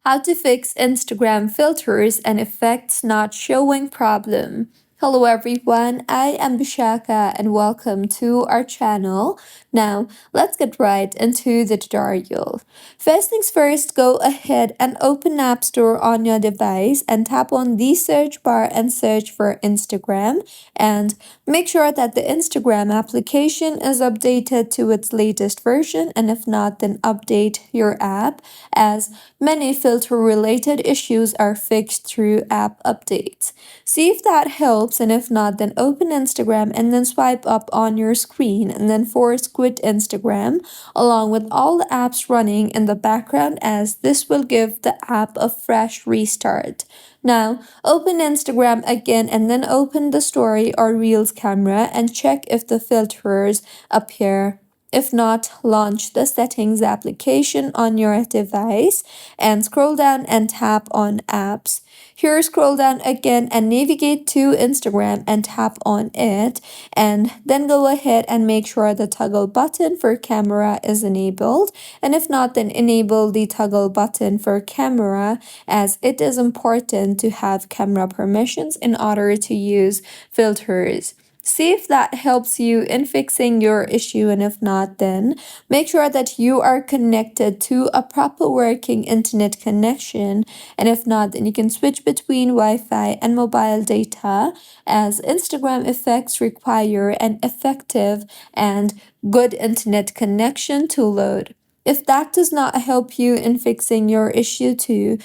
How to fix Instagram filters and effects not showing problem. Hello everyone, I am Bishaka and welcome to our channel. Now, let's get right into the tutorial. First things first, go ahead and open App Store on your device and tap on the search bar and search for Instagram, and make sure that the Instagram application is updated to its latest version, and if not, then update your app, as many filter related issues are fixed through app updates. See if that helps, and if not, then open Instagram and then swipe up on your screen and then force quit Instagram along with all the apps running in the background, as this will give the app a fresh restart. Now, open Instagram again and then open the story or reels camera and check if the filters appear. If not, launch the settings application on your device and scroll down and tap on apps. Here, scroll down again and navigate to Instagram and tap on it, and then go ahead and make sure the toggle button for camera is enabled, and if not, then enable the toggle button for camera, as it is important to have camera permissions in order to use filters. See if that helps you in fixing your issue, and if not, then make sure that you are connected to a proper working internet connection, and if not, then you can switch between Wi-Fi and mobile data, as Instagram effects require an effective and good internet connection to load. If that does not help you in fixing your issue too,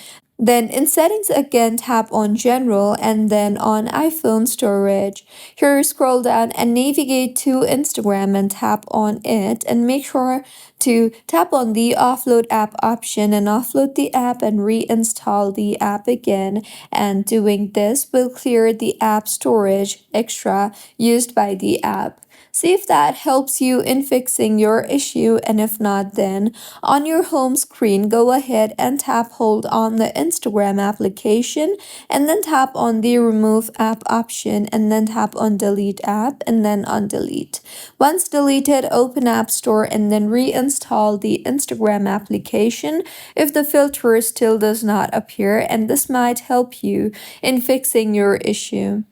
then in settings again, tap on general and then on iPhone storage. Here, scroll down and navigate to Instagram and tap on it, and make sure to tap on the offload app option and offload the app and reinstall the app again, and doing this will clear the app storage extra used by the app. See if that helps you in fixing your issue, and if not, then on your home screen, go ahead and hold on the Instagram application and then tap on the remove app option and then tap on delete app and then on delete. Once deleted, open App Store and then reinstall the Instagram application if the filter still does not appear, and this might help you in fixing your issue.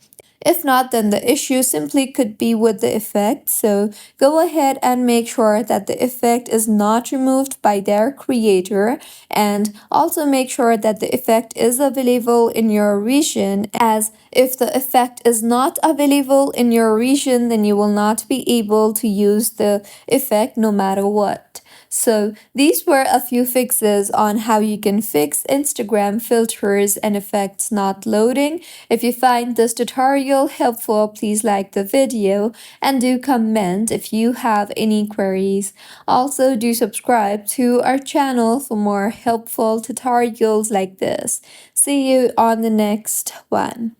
If not, then the issue simply could be with the effect. So go ahead and make sure that the effect is not removed by their creator, and also make sure that the effect is available in your region, as if the effect is not available in your region, then you will not be able to use the effect no matter what. So these were a few fixes on how you can fix Instagram filters and effects not loading. If you find this tutorial helpful, please like the video and do comment if you have any queries. Also, do subscribe to our channel for more helpful tutorials like this. See you on the next one.